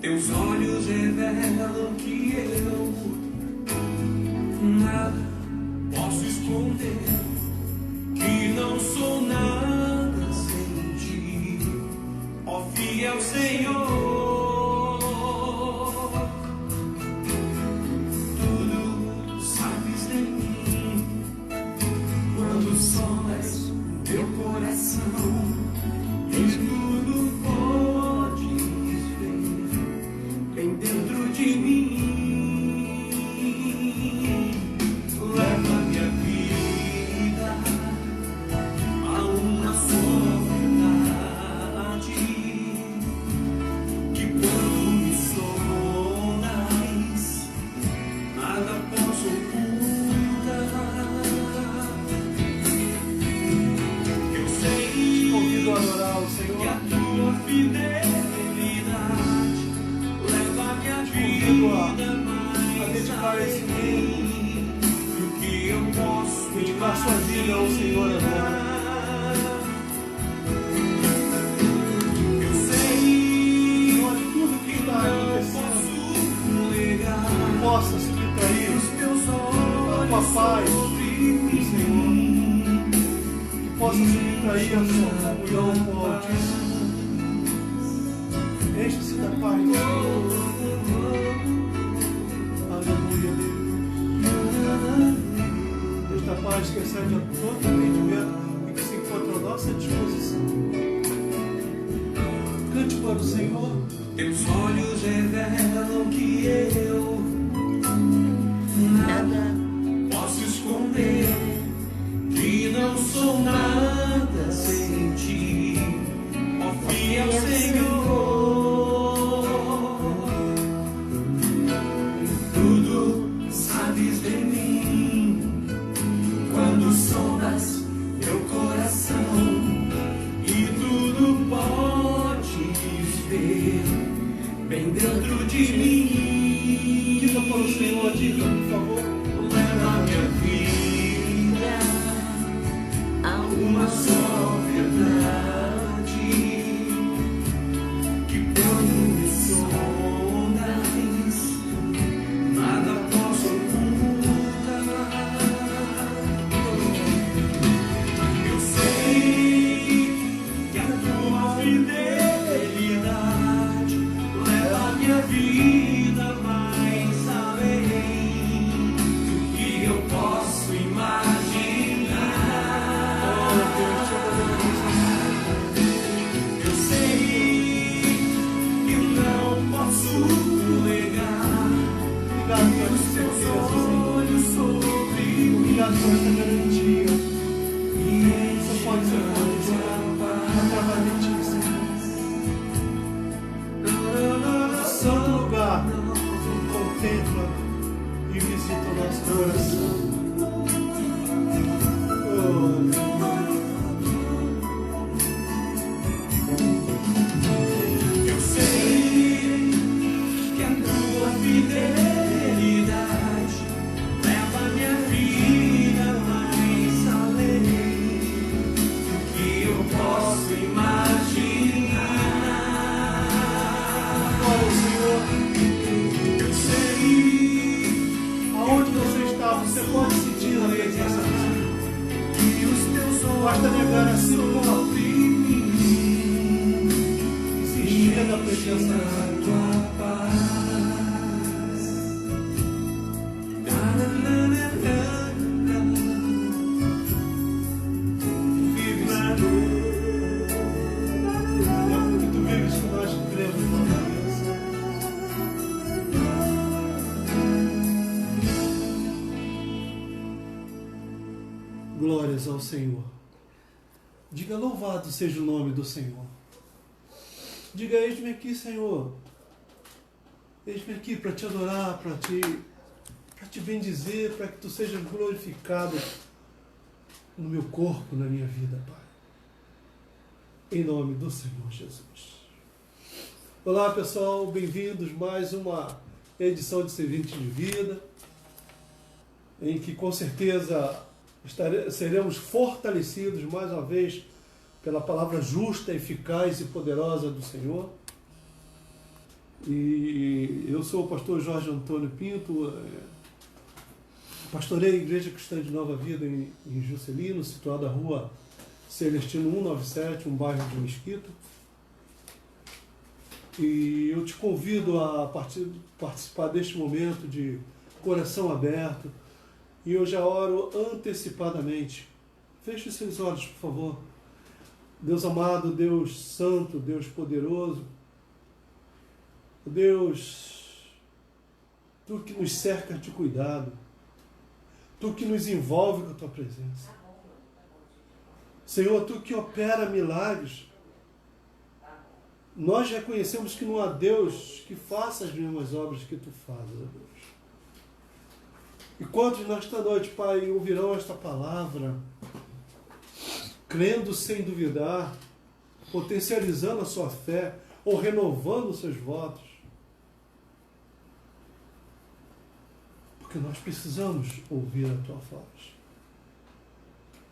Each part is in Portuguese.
Teus olhos revelam que eu nada posso esconder, que não sou nada sem ti, ó fiel Senhor. Tudo sabes de mim, quando sondas meu coração, e tudo podes ver bem dentro de mim. Leva minha vida a uma só verdade, que quando me sondas, nada posso ocultar. Eu sei, Convido a adorar o que Senhor. a tua fidelidade leva minha vida mais dedicar esse além do que eu posso Dedicar sua vida ao Senhor agora. Eu sei, Olha tudo que está não acontecendo. posso negar Possa subtrair os teus a tua olhos paz, sobre Senhor. mim. Que possa subtrair a sua comunhão com o Altíssimo. Enche-se da paz do Senhor. Aleluia, Deus. Esta paz que excede a todo entendimento e que se encontra à nossa disposição. Cante para o Senhor. Teus olhos revelam que eu nada posso esconder, que não sou nada sem ti, ó fiel Senhor. Tudo sabes de mim, quando sondas meu coração, e tudo podes ver bem dentro de mim. Diga para o Senhor, diga, por favor. Leva minha vida a uma só verdade, que quando me sondas, nada posso ocultar. Eu sei que a tua fidelidade leva minha vida mais além do que eu posso imaginar. Eu sei que não posso negar Obrigado os por teus essa olhos sobre mim. Obrigado por essa garantia. Só pode ser fortalecido através de ti, Senhor. Santo lugar, contempla e visita o nosso coração. Eu sei que a tua fidelidade leva minha vida mais além do que eu posso imaginar. Glória, Senhor. Eu sei Aonde você está, você pode sentir a presença do Senhor. que os teus Basta negar a si olhos próprio sobre mim e se encher da presença do Senhor. tua paz. Tu vives, é porque tu vives que nós cremos na tua bênção. Glórias ao Senhor. Diga: louvado seja o nome do Senhor. Diga: eis-me aqui, Senhor. Eis-me aqui para te adorar, para te bendizer, para que tu sejas glorificado no meu corpo, na minha vida, Pai. Em nome do Senhor Jesus. Olá, pessoal, bem-vindos a mais uma edição de Servente de Vida, em que com certeza seremos fortalecidos mais uma vez pela palavra justa, eficaz e poderosa do Senhor. E eu sou o pastor Jorge Antônio Pinto, pastorei a Igreja Cristã de Nova Vida em Juscelino, situada na rua Celestino 197, um bairro de Mesquita. E eu te convido a participar deste momento de coração aberto. E eu já oro antecipadamente. Feche os seus olhos, por favor. Deus amado, Deus santo, Deus poderoso, Deus, Tu que nos cerca de cuidado, Tu que nos envolve com a Tua presença. Senhor, Tu que opera milagres. Nós reconhecemos que não há Deus que faça as mesmas obras que Tu fazes, ó Deus. E quantos nesta noite, Pai, ouvirão esta palavra, crendo sem duvidar, potencializando a sua fé ou renovando os seus votos? Porque nós precisamos ouvir a Tua voz.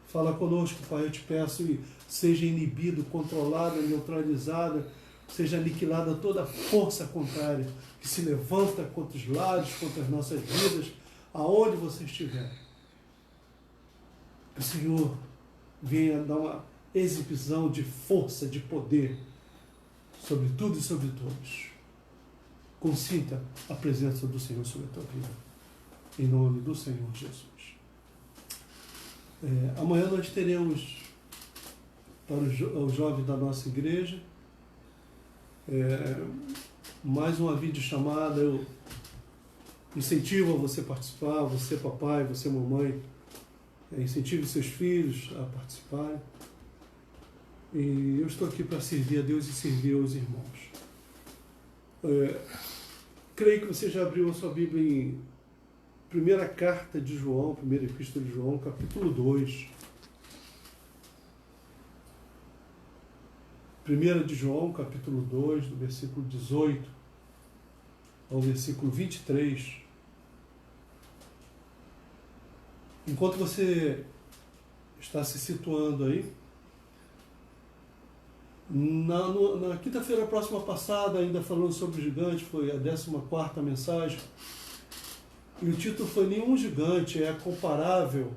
Fala conosco, Pai, eu te peço, e seja inibido, controlado, neutralizada, seja aniquilada toda força contrária que se levanta contra os lados, contra as nossas vidas, aonde você estiver. Que o Senhor venha dar uma exibição de força, de poder sobre tudo e sobre todos. Consinta a presença do Senhor sobre a tua vida. Em nome do Senhor Jesus. Amanhã nós teremos para os jovens da nossa igreja mais uma videochamada. Eu incentivo a você participar, você papai, você mamãe, incentive seus filhos a participarem. E eu estou aqui para servir a Deus e servir aos irmãos. Creio que você já abriu a sua Bíblia em primeira carta de João, primeira epístola de João, capítulo 2. 1 de João, capítulo 2, do versículo 18 ao versículo 23. Enquanto você está se situando aí, na quinta-feira próxima passada, ainda falando sobre o gigante, foi a 14ª mensagem, e o título foi Nenhum Gigante é comparável,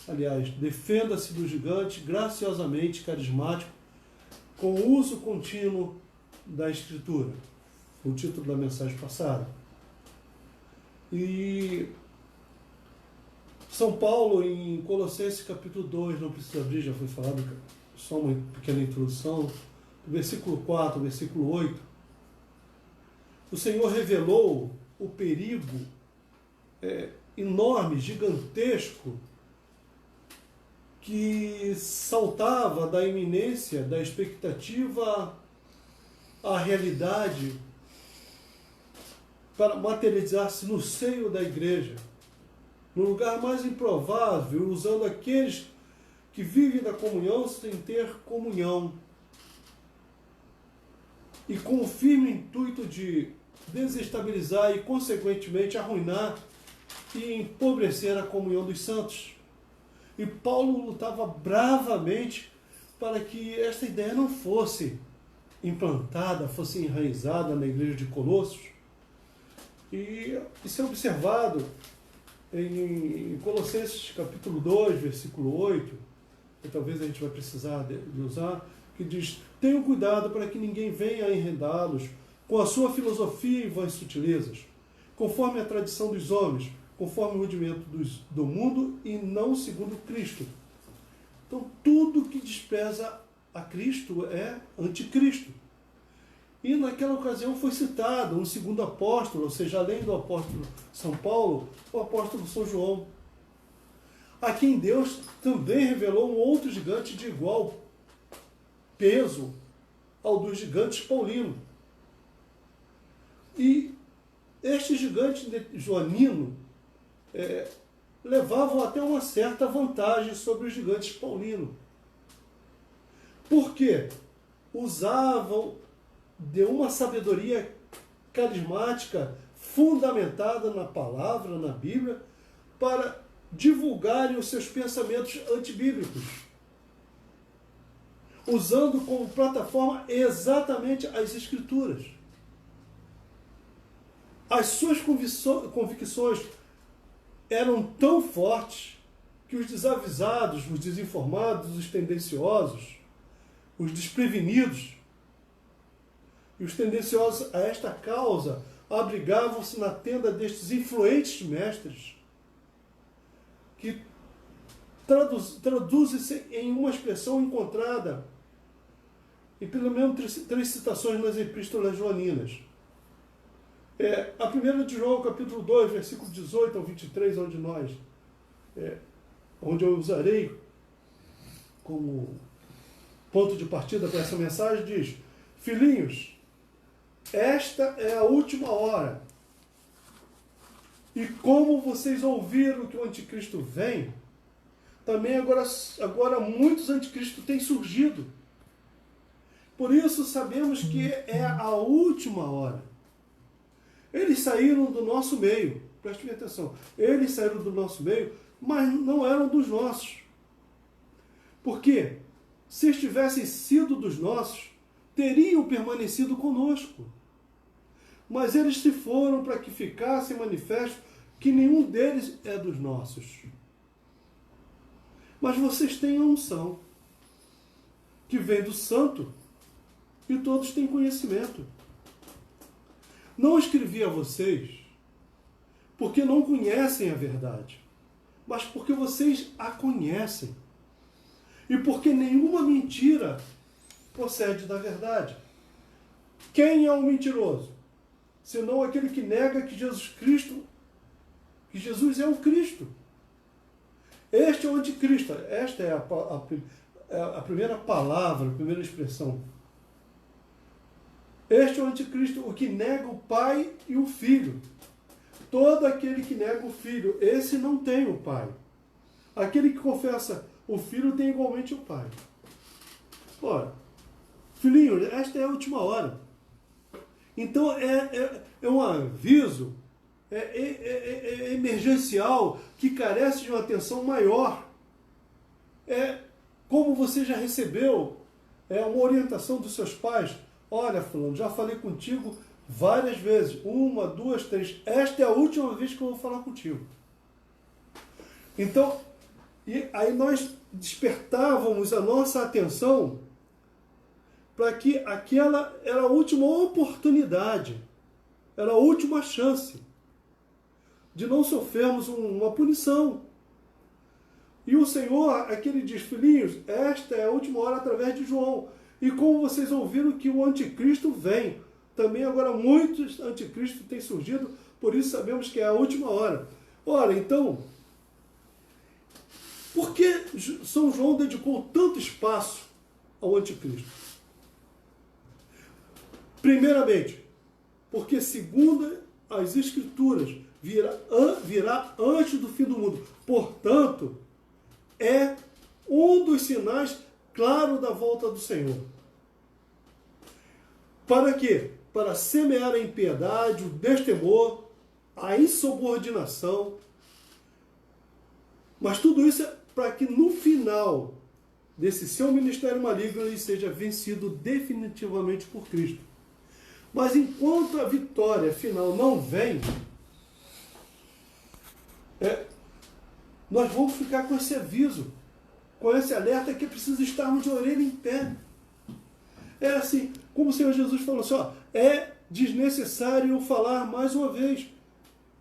aliás, defenda-se do gigante graciosamente carismático, com o uso contínuo da Escritura. Foi o título da mensagem passada. E São Paulo, em Colossenses capítulo 2, não precisa abrir, já foi falado, só uma pequena introdução, do versículo 4, versículo 8, o Senhor revelou o perigo enorme, gigantesco, que saltava da iminência, da expectativa à realidade, para materializar-se no seio da igreja, no lugar mais improvável, usando aqueles que vivem da comunhão sem ter comunhão, e com o firme intuito de desestabilizar e, consequentemente, arruinar e empobrecer a comunhão dos santos. E Paulo lutava bravamente para que esta ideia não fosse implantada, fosse enraizada na igreja de Colossos. E isso é observado em Colossenses capítulo 2, versículo 8, que talvez a gente vai precisar de usar, que diz: tenham cuidado para que ninguém venha a enredá-los com a sua filosofia e vãs sutilezas, conforme a tradição dos homens, conforme o rudimento do mundo e não segundo Cristo. Então, tudo que despreza a Cristo é anticristo. E naquela ocasião foi citado um segundo apóstolo, ou seja, além do apóstolo São Paulo, o apóstolo São João, a quem Deus também revelou um outro gigante de igual peso ao dos gigantes paulinos. E este gigante joanino levavam até uma certa vantagem sobre os gigantes paulinos. Por quê? Usavam de uma sabedoria carismática fundamentada na palavra, na Bíblia, para divulgarem os seus pensamentos antibíblicos, usando como plataforma exatamente as Escrituras. as suas convicções eram tão fortes que os desavisados, os desinformados, os tendenciosos, os desprevenidos e os tendenciosos a esta causa abrigavam-se na tenda destes influentes mestres, que traduzem-se em uma expressão encontrada em pelo menos três citações nas epístolas joaninas. A primeira de João, capítulo 2, versículo 18 ao 23, onde eu usarei como ponto de partida para essa mensagem, diz: filhinhos, esta é a última hora. E como vocês ouviram que o anticristo vem, também agora muitos anticristos têm surgido. Por isso sabemos que é a última hora. Eles saíram do nosso meio, prestem atenção, eles saíram do nosso meio, mas não eram dos nossos. Por quê? Se tivessem sido dos nossos, teriam permanecido conosco. Mas eles se foram para que ficasse manifesto que nenhum deles é dos nossos. Mas vocês têm a unção, que vem do Santo, e todos têm conhecimento. Não escrevi a vocês porque não conhecem a verdade, mas porque vocês a conhecem. E porque nenhuma mentira procede da verdade. Quem é o mentiroso? Senão aquele que nega que Jesus é o Cristo. Este é o anticristo. Esta é a primeira palavra, a primeira expressão. Este é o anticristo, o que nega o Pai e o Filho. Todo aquele que nega o Filho, esse não tem o Pai. Aquele que confessa o Filho tem igualmente o Pai. Ora, filhinho, esta é a última hora. Então é um aviso emergencial que carece de uma atenção maior. Como você já recebeu uma orientação dos seus pais. Olha, fulano, já falei contigo várias vezes. 1, 2, 3. Esta é a última vez que eu vou falar contigo. Então, e aí nós despertávamos a nossa atenção para que aquela era a última oportunidade, era a última chance de não sofrermos uma punição. E o Senhor, aqui ele diz: filhinhos, esta é a última hora através de João. E como vocês ouviram que o anticristo vem, também agora muitos anticristos têm surgido, por isso sabemos que é a última hora. Ora, então, por que São João dedicou tanto espaço ao anticristo? Primeiramente, porque segundo as Escrituras, virá antes do fim do mundo. Portanto, é um dos sinais claros da volta do Senhor. Para quê? Para semear a impiedade, o destemor, a insubordinação. Mas tudo isso é para que no final desse seu ministério maligno ele seja vencido definitivamente por Cristo. Mas enquanto a vitória final não vem, nós vamos ficar com esse aviso, com esse alerta que é preciso estarmos de orelha em pé. É assim, como o Senhor Jesus falou assim, é desnecessário falar mais uma vez.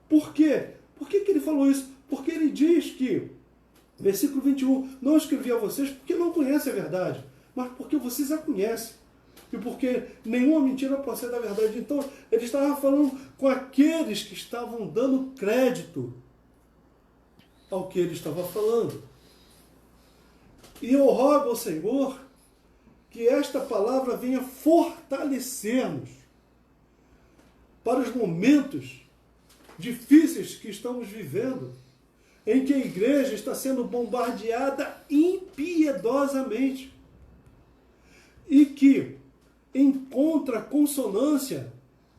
Por quê? Por que ele falou isso? Porque ele diz que, versículo 21, não escrevi a vocês porque não conhecem a verdade, mas porque vocês a conhecem. E porque nenhuma mentira procede da verdade. Então, ele estava falando com aqueles que estavam dando crédito ao que ele estava falando. E eu rogo ao Senhor que esta palavra venha fortalecer-nos para os momentos difíceis que estamos vivendo, em que a igreja está sendo bombardeada impiedosamente e que encontra consonância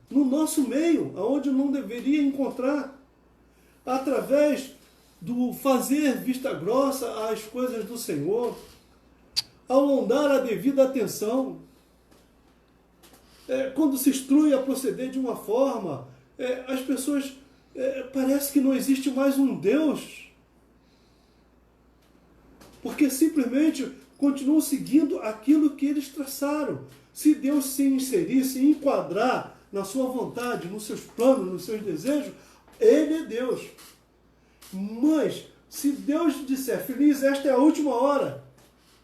no nosso meio, aonde não deveria encontrar, através do fazer vista grossa às coisas do Senhor, ao não dar a devida atenção, quando se instrui a proceder de uma forma as pessoas parece que não existe mais um Deus, porque simplesmente continuam seguindo aquilo que eles traçaram. Se Deus se inserir, se enquadrar na sua vontade, nos seus planos, nos seus desejos, Ele é Deus. Mas, se Deus disser, feliz, esta é a última hora,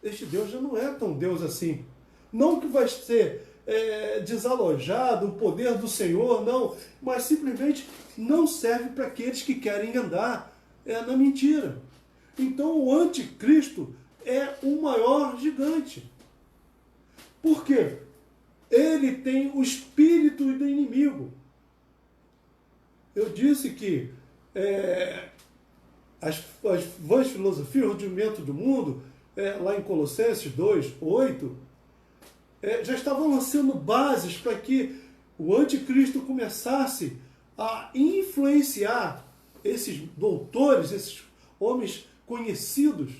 este Deus já não é tão Deus assim. Não que vai ser desalojado o poder do Senhor, não, mas simplesmente não serve para aqueles que querem andar na mentira. Então o anticristo é o maior gigante. Por quê? Ele tem o espírito do inimigo. Eu disse que as vãs filosofias, o rudimento do mundo, lá em Colossenses 2:8, já estavam lançando bases para que o anticristo começasse a influenciar esses doutores, esses homens conhecidos,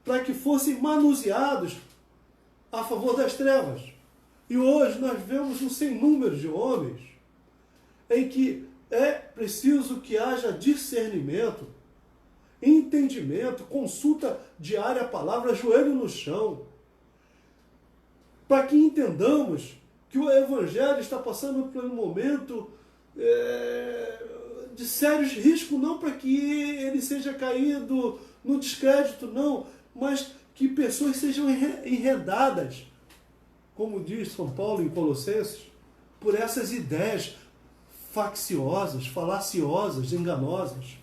para que fossem manuseados a favor das trevas. E hoje nós vemos um sem número de homens em que é preciso que haja discernimento, entendimento, consulta diária à palavra, joelho no chão, para que entendamos que o Evangelho está passando por um momento de sérios riscos, não para que ele seja caído no descrédito, não, mas que pessoas sejam enredadas, como diz São Paulo em Colossenses, por essas ideias facciosas, falaciosas, enganosas.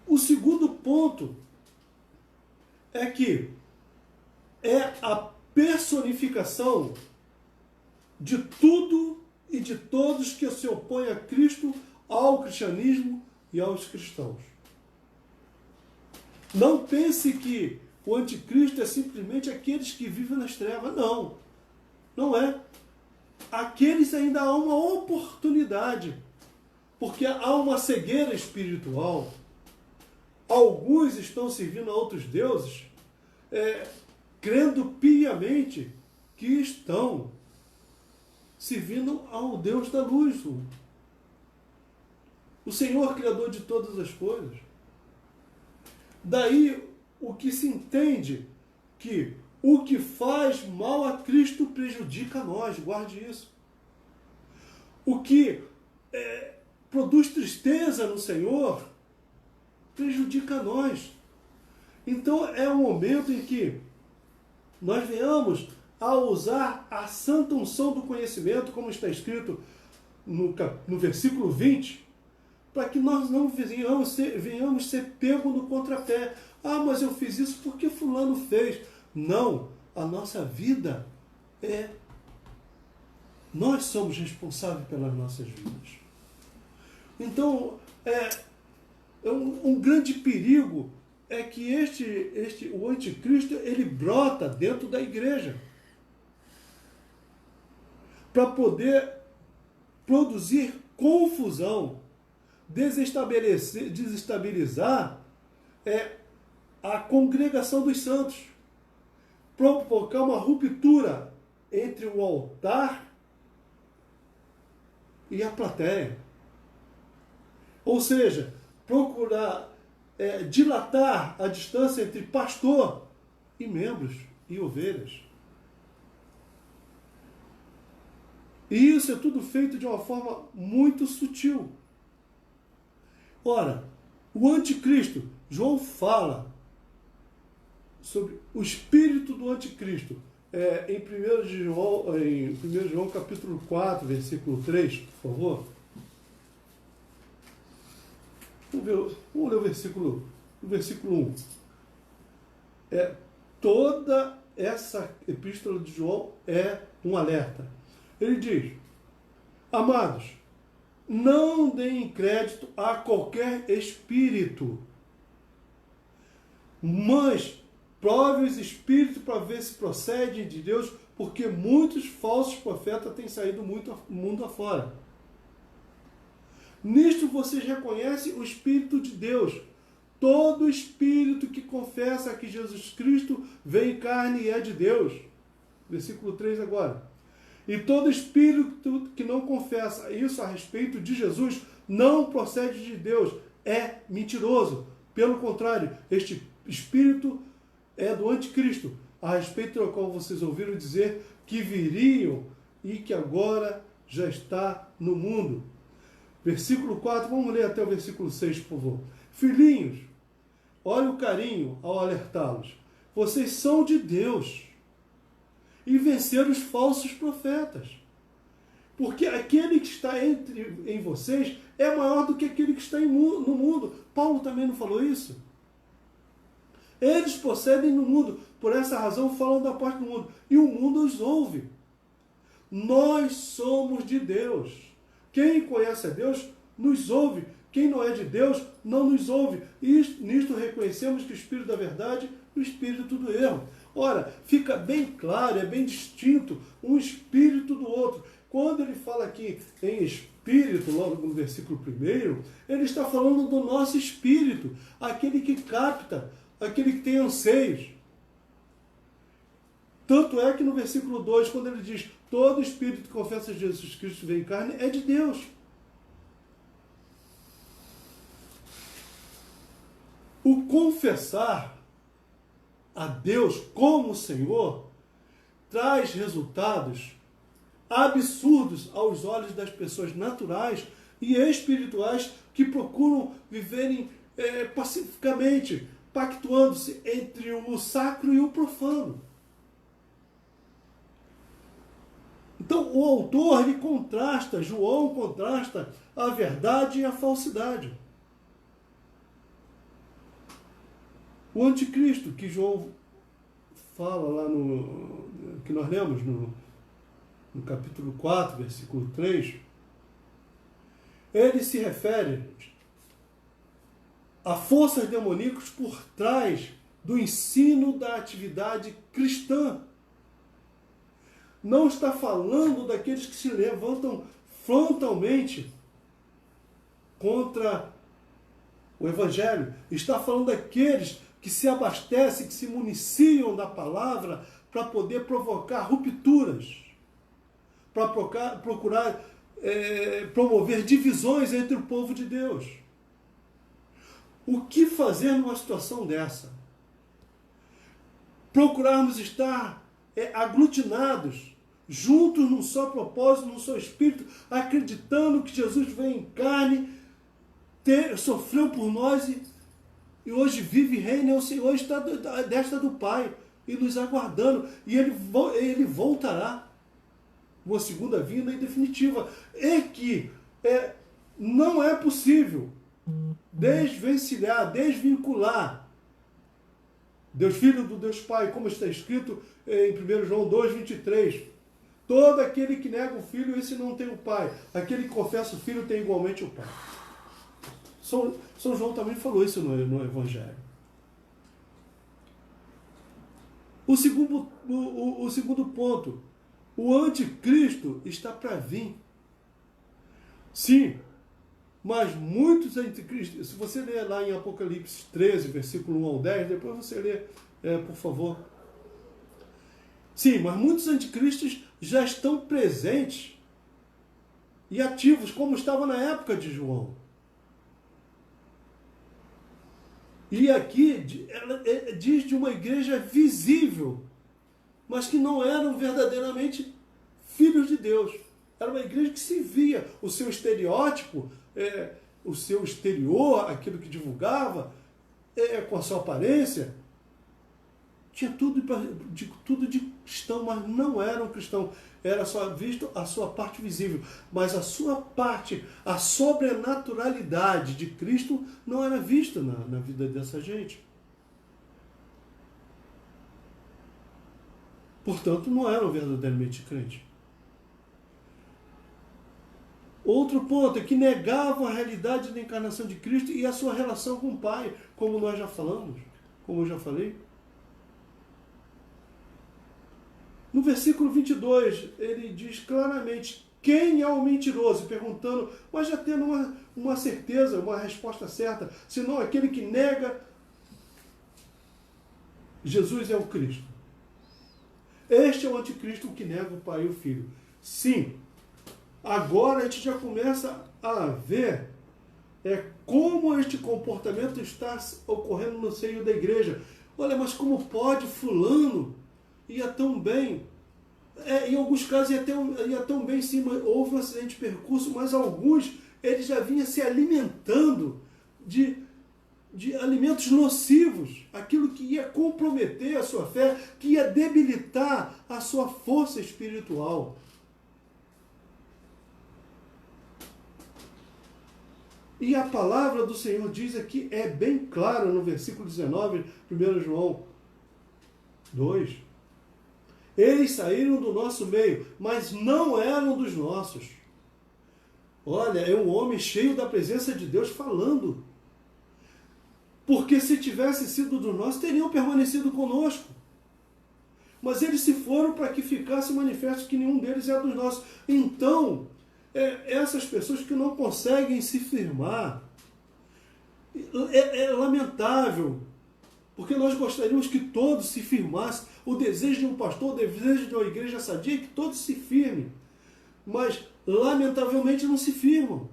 O segundo ponto é que é a personificação de tudo e de todos que se opõem a Cristo, ao cristianismo e aos cristãos. Não pense que o anticristo é simplesmente aqueles que vivem nas trevas. Não, não é. Aqueles ainda há uma oportunidade, porque há uma cegueira espiritual. Alguns estão servindo a outros deuses, crendo piamente que estão servindo ao Deus da luz, o Senhor Criador de todas as coisas. Daí o que se entende que o que faz mal a Cristo prejudica a nós, guarde isso. O que produz tristeza no Senhor prejudica a nós. Então é um momento em que nós venhamos a usar a santa unção do conhecimento, como está escrito no versículo 20, para que nós não venhamos ser pegos no contrapé. Ah, mas eu fiz isso porque fulano fez. Não, a nossa vida nós somos responsáveis pelas nossas vidas. Então, um grande perigo é que o anticristo, ele brota dentro da igreja para poder produzir confusão, desestabilizar a congregação dos santos, provocar uma ruptura entre o altar e a plateia. Ou seja, procurar dilatar a distância entre pastor e membros e ovelhas. E isso é tudo feito de uma forma muito sutil. Ora, o anticristo, João fala sobre o espírito do anticristo. Em 1 João capítulo 4, versículo 3, por favor. Vamos ler o versículo 1. Toda essa epístola de João é um alerta. Ele diz: amados, não deem crédito a qualquer espírito, mas prove os espíritos para ver se procedem de Deus, porque muitos falsos profetas têm saído muito mundo afora. Nisto vocês reconhecem o Espírito de Deus. Todo espírito que confessa que Jesus Cristo veio em carne e é de Deus. Versículo 3 agora. E todo espírito que não confessa isso a respeito de Jesus não procede de Deus, é mentiroso. Pelo contrário, este espírito é do anticristo, a respeito do qual vocês ouviram dizer que viriam e que agora já está no mundo. Versículo 4, vamos ler até o versículo 6, por favor. Filhinhos, olha o carinho ao alertá-los. Vocês são de Deus e venceram os falsos profetas. Porque aquele que está em vocês é maior do que aquele que está no mundo. Paulo também não falou isso? Eles procedem no mundo, por essa razão falam da parte do mundo, e o mundo os ouve. Nós somos de Deus. Quem conhece a Deus nos ouve. Quem não é de Deus não nos ouve. E nisto reconhecemos que o Espírito da verdade e o Espírito do erro. Ora, fica bem claro, é bem distinto um espírito do outro. Quando ele fala aqui em espírito, logo no versículo 1, ele está falando do nosso espírito, aquele que capta, aquele que tem anseios. Tanto é que no versículo 2, quando ele diz, todo espírito que confessa Jesus Cristo veio em carne, é de Deus. O confessar a Deus como Senhor traz resultados absurdos aos olhos das pessoas naturais e espirituais que procuram viverem pacificamente, pactuando-se entre o sacro e o profano. Então, o autor, ele contrasta, João contrasta a verdade e a falsidade. O anticristo, que João fala lá que nós lemos no capítulo 4, versículo 3, ele se refere a forças demoníacas por trás do ensino da atividade cristã. Não está falando daqueles que se levantam frontalmente contra o Evangelho. Está falando daqueles que se abastecem, que se municiam da palavra para poder provocar rupturas, para procurar promover divisões entre o povo de Deus. O que fazer numa situação dessa? Procurarmos estar aglutinados, juntos num só propósito, num só espírito, acreditando que Jesus veio em carne, sofreu por nós e hoje vive e reina, o Senhor está à destra do Pai e nos aguardando, e ele voltará, uma segunda vinda em definitiva, e que não é possível desvencilhar, desvincular Deus Filho do Deus Pai, como está escrito em 1 João 2,23. Todo aquele que nega o Filho, esse não tem o Pai. Aquele que confessa o Filho tem igualmente o Pai. São João também falou isso no Evangelho. O segundo ponto. O anticristo está para vir. Sim, mas muitos anticristos, se você ler lá em Apocalipse 13, versículo 1 ao 10, depois você lê, por favor. Sim, mas muitos anticristos já estão presentes e ativos, como estava na época de João. E aqui ela diz de uma igreja visível, mas que não eram verdadeiramente filhos de Deus. Era uma igreja que se via, o seu estereótipo, o seu exterior, aquilo que divulgava, com a sua aparência, tinha tudo de cristão, mas não eram cristão. Era só visto a sua parte visível, mas a sua parte, a sobrenaturalidade de Cristo não era vista na vida dessa gente. Portanto, não eram verdadeiramente crentes. Outro ponto é que negavam a realidade da encarnação de Cristo e a sua relação com o Pai, como nós já falamos, como eu já falei. No versículo 22, ele diz claramente quem é o mentiroso, perguntando, mas já tendo uma certeza, uma resposta certa, senão aquele que nega Jesus é o Cristo. Este é o anticristo que nega o Pai e o Filho. Sim, agora a gente já começa a ver como este comportamento está ocorrendo no seio da igreja. Olha, mas como pode fulano ia tão bem? Em alguns casos ia tão bem, sim, mas houve um acidente de percurso, mas alguns ele já vinha se alimentando de alimentos nocivos, aquilo que ia comprometer a sua fé, que ia debilitar a sua força espiritual. E a palavra do Senhor diz aqui, é bem claro no versículo 19, 1 João 2. Eles saíram do nosso meio, mas não eram dos nossos. Olha, é um homem cheio da presença de Deus falando. Porque se tivesse sido do nosso, teriam permanecido conosco. Mas eles se foram para que ficasse manifesto que nenhum deles é dos nossos. Então, essas pessoas que não conseguem se firmar, é lamentável, porque nós gostaríamos que todos se firmassem. O desejo de um pastor, o desejo de uma igreja sadia é que todos se firmem. Mas, lamentavelmente, não se firmam.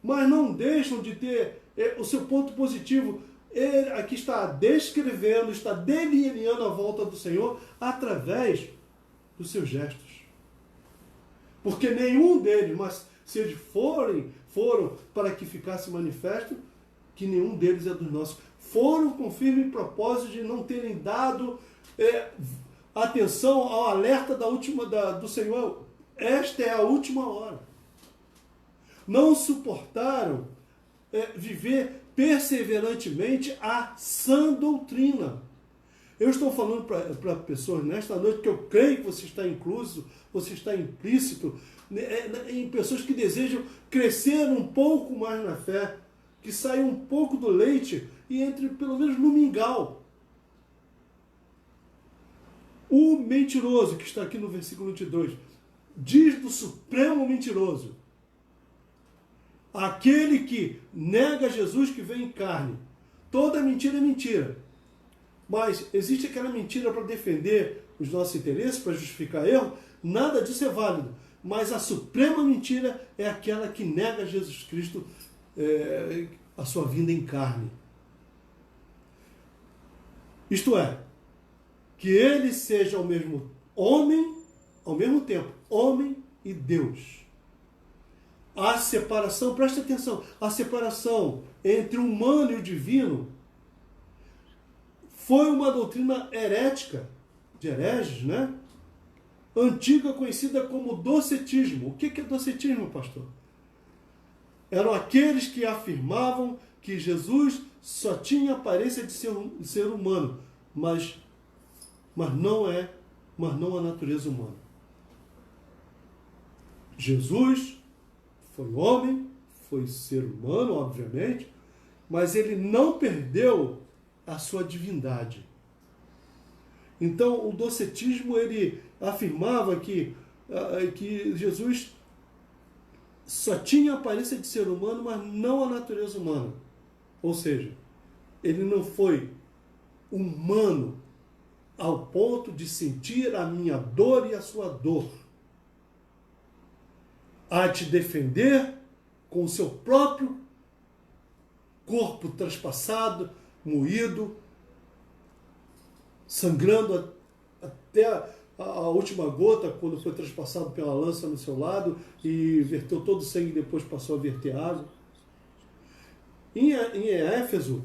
Mas não deixam de ter o seu ponto positivo. Ele aqui está descrevendo, está delineando a volta do Senhor através dos seus gestos. Porque nenhum deles, mas se eles foram para que ficasse manifesto que nenhum deles é dos nossos. Foram com firme propósito de não terem dado atenção ao alerta do Senhor. Esta é a última hora. Não suportaram viver perseverantemente a sã doutrina. Eu estou falando para pessoas nesta noite que eu creio que você está incluso, você está implícito, em pessoas que desejam crescer um pouco mais na fé, que saiam um pouco do leite e entre pelo menos no mingau. O mentiroso, que está aqui no versículo 22, diz do supremo mentiroso, aquele que nega Jesus que vem em carne. Toda mentira é mentira. Mas existe aquela mentira para defender os nossos interesses, para justificar erro? Nada disso é válido. Mas a suprema mentira é aquela que nega Jesus Cristo, a sua vinda em carne. Isto é, que ele seja ao mesmo tempo, homem e Deus. A separação, preste atenção, a separação entre o humano e o divino foi uma doutrina herética, de hereges, né? Antiga, conhecida como docetismo. O que é docetismo, pastor? Eram aqueles que afirmavam que Jesus só tinha aparência de ser humano, mas não a natureza humana. Jesus foi homem, foi ser humano, obviamente, mas ele não perdeu a sua divindade. Então, o docetismo, ele afirmava que Jesus só tinha a aparência de ser humano, mas não a natureza humana. Ou seja, ele não foi humano ao ponto de sentir a minha dor e a sua dor. A te defender com o seu próprio corpo traspassado, moído, sangrando até a última gota, quando foi traspassado pela lança no seu lado e verteu todo o sangue e depois passou a verter água. Em Éfeso,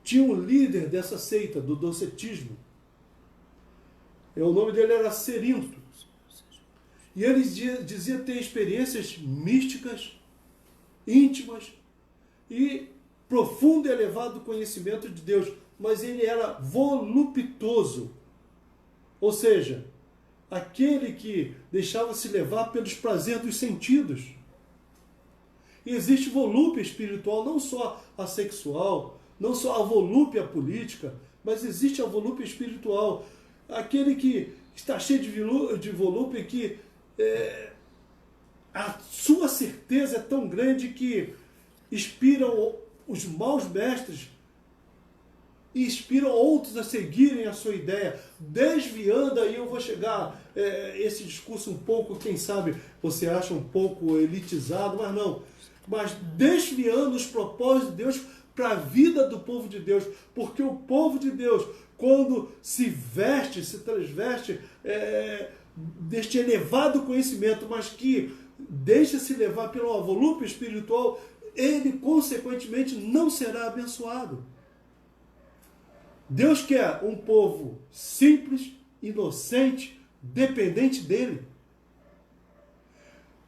tinha um líder dessa seita, do docetismo. O nome dele era Cerinto. E ele dizia ter experiências místicas, íntimas e profundo e elevado conhecimento de Deus. Mas ele era voluptuoso. Ou seja, aquele que deixava-se levar pelos prazeres dos sentidos. E existe volúpia espiritual, não só a sexual, não só a volúpia política, mas existe a volúpia espiritual. Aquele que está cheio de volúpia e que a sua certeza é tão grande que inspiram os maus mestres e inspiram outros a seguirem a sua ideia, desviando, aí eu vou chegar, esse discurso um pouco, quem sabe, você acha um pouco elitizado, mas não, mas desviando os propósitos de Deus para a vida do povo de Deus, porque o povo de Deus, quando se veste, se transveste deste elevado conhecimento, mas que deixa-se levar pelo avolúpio espiritual, ele, consequentemente, não será abençoado. Deus quer um povo simples, inocente, dependente dele.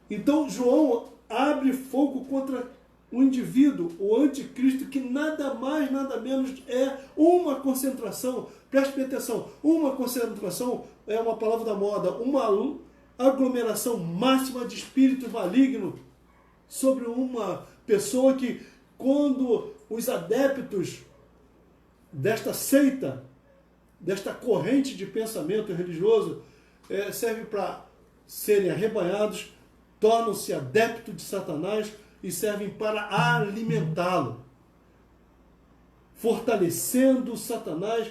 Então, João abre fogo contra o indivíduo, o anticristo, que nada mais, nada menos é uma concentração, preste atenção, uma concentração é uma palavra da moda, uma aglomeração máxima de espírito maligno sobre uma pessoa que, quando os adeptos desta seita, desta corrente de pensamento religioso, serve para serem arrebanhados, tornam-se adeptos de Satanás e servem para alimentá-lo, fortalecendo Satanás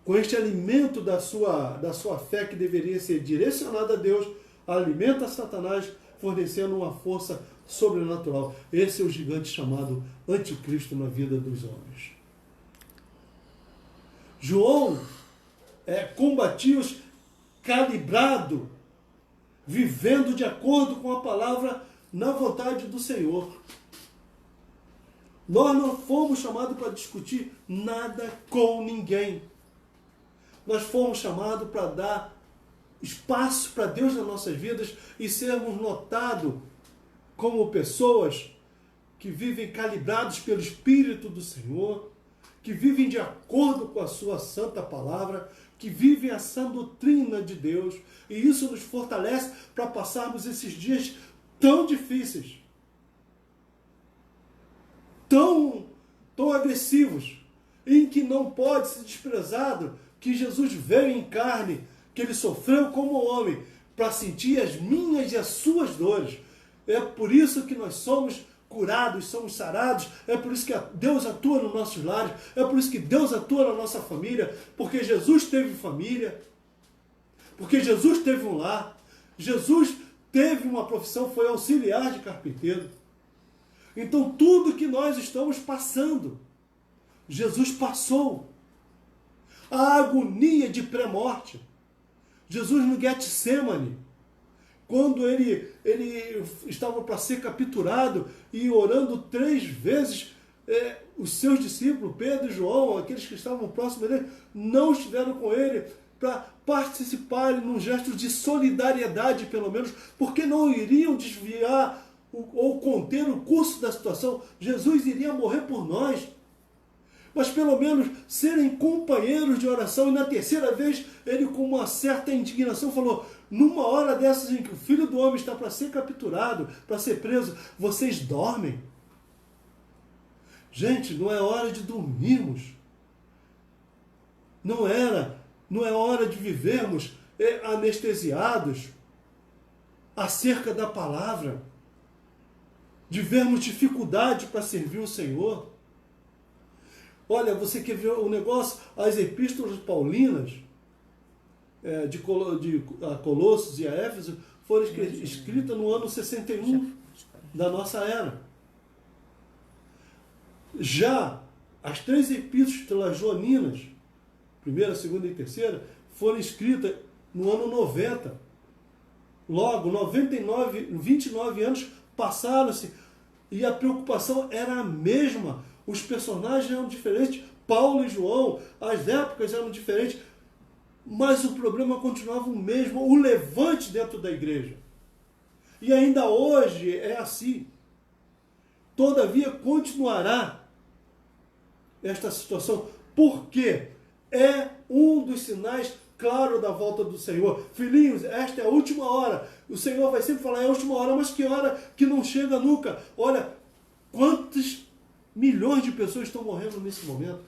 com este alimento da sua fé, que deveria ser direcionada a Deus, alimenta Satanás, fornecendo uma força sobrenatural. Esse é o gigante chamado anticristo na vida dos homens. João combatia-os calibrado, vivendo de acordo com a palavra na vontade do Senhor. Nós não fomos chamados para discutir nada com ninguém. Nós fomos chamados para dar espaço para Deus nas nossas vidas e sermos notados como pessoas que vivem calibrados pelo Espírito do Senhor, que vivem de acordo com a sua santa palavra, que vivem a sã doutrina de Deus, e isso nos fortalece para passarmos esses dias tão difíceis, tão agressivos, em que não pode ser desprezado que Jesus veio em carne, que ele sofreu como homem, para sentir as minhas e as suas dores. É por isso que nós somos curados, somos sarados, é por isso que Deus atua nos nossos lares, é por isso que Deus atua na nossa família, porque Jesus teve família, porque Jesus teve um lar, Jesus teve uma profissão, foi auxiliar de carpinteiro. Então tudo que nós estamos passando, Jesus passou. A agonia de pré-morte. Jesus no Getsemane, quando ele estava para ser capturado e orando 3 vezes, os seus discípulos, Pedro e João, aqueles que estavam próximos dele, não estiveram com ele para participarem num gesto de solidariedade, pelo menos, porque não iriam desviar ou conter o curso da situação. Jesus iria morrer por nós, mas pelo menos serem companheiros de oração. E na terceira vez, ele, com uma certa indignação, falou: numa hora dessas em que o Filho do Homem está para ser capturado, para ser preso, vocês dormem? Gente, não é hora de dormirmos. Não é hora de vivermos anestesiados acerca da palavra, de vermos dificuldade para servir o Senhor. Olha, você quer ver o negócio? As epístolas paulinas de Colossos e a Éfeso foram escritas no ano 61 da nossa era. Já as 3 epístolas joaninas, 1ª, 2ª e 3ª, foram escritas no ano 90. Logo, 29 anos passaram-se e a preocupação era a mesma. Os personagens eram diferentes, Paulo e João, as épocas eram diferentes, mas o problema continuava o mesmo, o levante dentro da igreja. E ainda hoje é assim. Todavia continuará esta situação, porque é um dos sinais claros da volta do Senhor. Filhinhos, esta é a última hora. O Senhor vai sempre falar: é a última hora, mas que hora que não chega nunca. Olha, quantos milhões de pessoas estão morrendo nesse momento.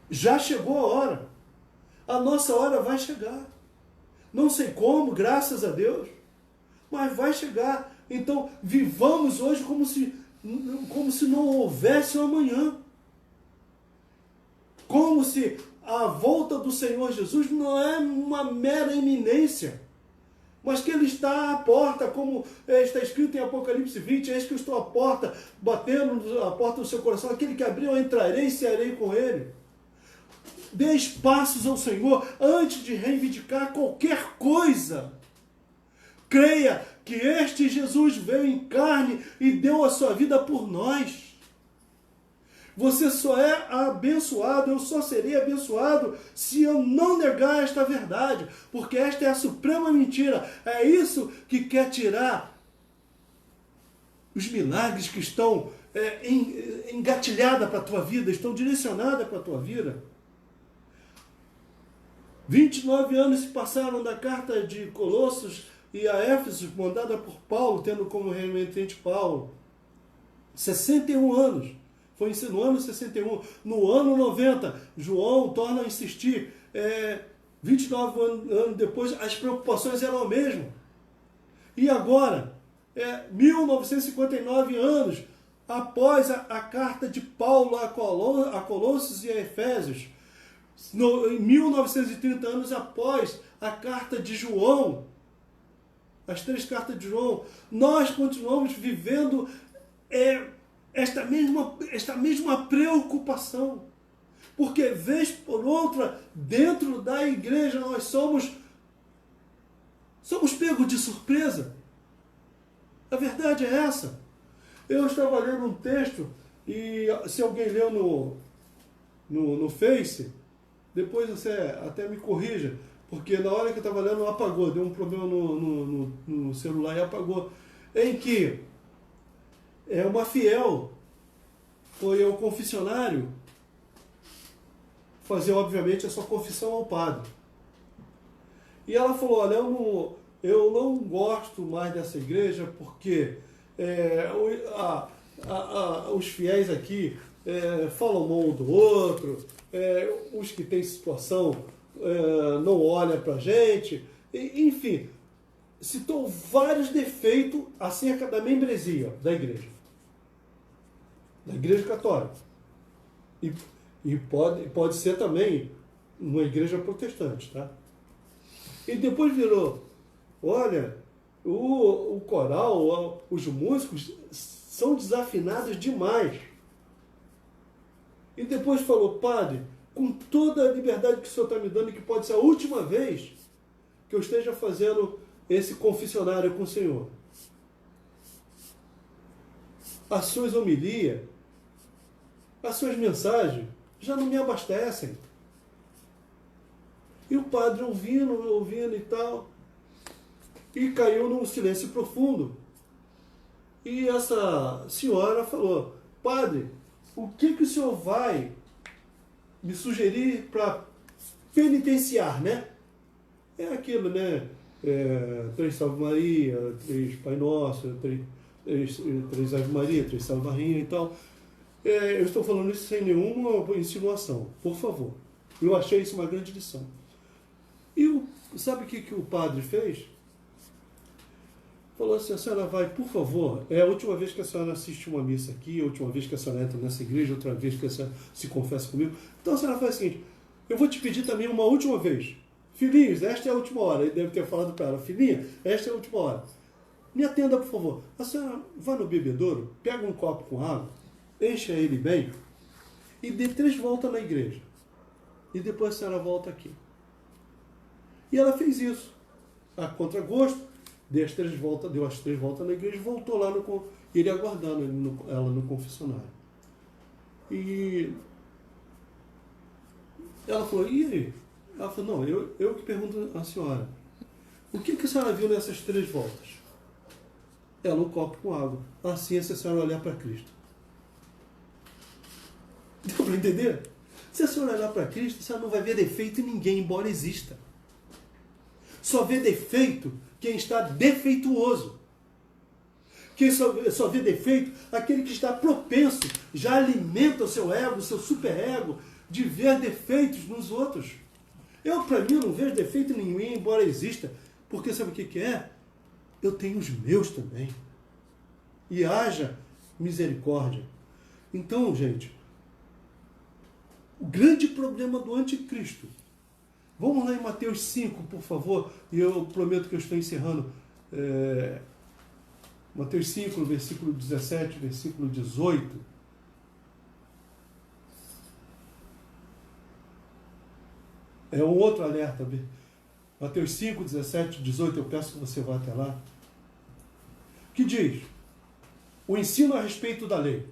Já chegou a hora. A nossa hora vai chegar. Não sei como, graças a Deus, mas vai chegar. Então, vivamos hoje como se não houvesse um amanhã. como se a volta do Senhor Jesus não é uma mera iminência, mas que Ele está à porta, como está escrito em Apocalipse 20, eis que eu estou à porta, batendo a porta do seu coração, aquele que abriu eu entrarei e cearei com Ele. Dê espaços ao Senhor antes de reivindicar qualquer coisa. Creia que este Jesus veio em carne e deu a sua vida por nós. Você só é abençoado, eu só serei abençoado se eu não negar esta verdade, porque esta é a suprema mentira. É isso que quer tirar os milagres que estão engatilhados para a tua vida, estão direcionados para a tua vida. 29 anos se passaram da carta de Colossos e a Éfeso, mandada por Paulo, tendo como remetente Paulo. 61 anos. Foi no ano 61. No ano 90, João torna a insistir. 29 anos depois, as preocupações eram as mesmas. E agora, 1959 anos após a carta de Paulo a Colossos e a Efésios, em 1930 anos após a carta de João, as 3 cartas de João, nós continuamos vivendo esta mesma preocupação. Porque, vez por outra, dentro da igreja, nós somos pegos de surpresa. A verdade é essa. Eu estava lendo um texto, e se alguém leu no Face, depois você até me corrija, porque na hora que eu estava lendo apagou, deu um problema no celular e apagou, em que uma fiel foi ao confessionário fazer, obviamente, a sua confissão ao padre. E ela falou, olha, eu não gosto mais dessa igreja porque os fiéis aqui falam mal um do outro, os que têm situação não olham para a gente, enfim, citou vários defeitos acerca da membresia da igreja católica. E pode ser também uma igreja protestante, tá? E depois virou, olha, o coral, os músicos são desafinados demais. E depois falou, padre, com toda a liberdade que o senhor está me dando, que pode ser a última vez que eu esteja fazendo esse confessionário com o senhor. As suas homilias, as suas mensagens já não me abastecem. E o padre ouvindo e tal, e caiu num silêncio profundo. E essa senhora falou, padre, o que o senhor vai me sugerir para penitenciar, né? É aquilo, né? 3 Salve Maria, 3 Pai Nosso, 3 Ave Maria, 3 Salve Rainha e tal. Eu estou falando isso sem nenhuma insinuação, por favor. Eu achei isso uma grande lição. E sabe o que o padre fez? Falou assim, a senhora vai, por favor, é a última vez que a senhora assiste uma missa aqui, a última vez que a senhora entra nessa igreja, outra vez que a senhora se confessa comigo. Então a senhora faz o seguinte, eu vou te pedir também uma última vez. Filhinhos, esta é a última hora. Ele deve ter falado para ela, filhinha, esta é a última hora. Me atenda, por favor. A senhora vai no bebedouro, pega um copo com água, encha ele bem e dê 3 voltas na igreja. E depois a senhora volta aqui. E ela fez isso. A contragosto, deu as 3 voltas na igreja e voltou lá ele aguardando ela no confessionário. E ela falou, e aí? Ela falou, não, eu que pergunto à senhora, o que a senhora viu nessas 3 voltas? Ela, um copo com água. Assim é se a senhora olhar para Cristo. Deu para entender? Se a senhora olhar para Cristo, a senhora não vai ver defeito em ninguém, embora exista. Só vê defeito quem está defeituoso. Quem só vê defeito, aquele que está propenso, já alimenta o seu ego, o seu superego, de ver defeitos nos outros. Para mim, não vejo defeito nenhum, embora exista. Porque sabe o que é? Eu tenho os meus também. E haja misericórdia. Então, gente, o grande problema do anticristo. Vamos lá em Mateus 5, por favor, e eu prometo que eu estou encerrando. Mateus 5, versículo 17, versículo 18. É um outro alerta. Mateus 5, 17, 18, eu peço que você vá até lá. Que diz: o ensino a respeito da lei.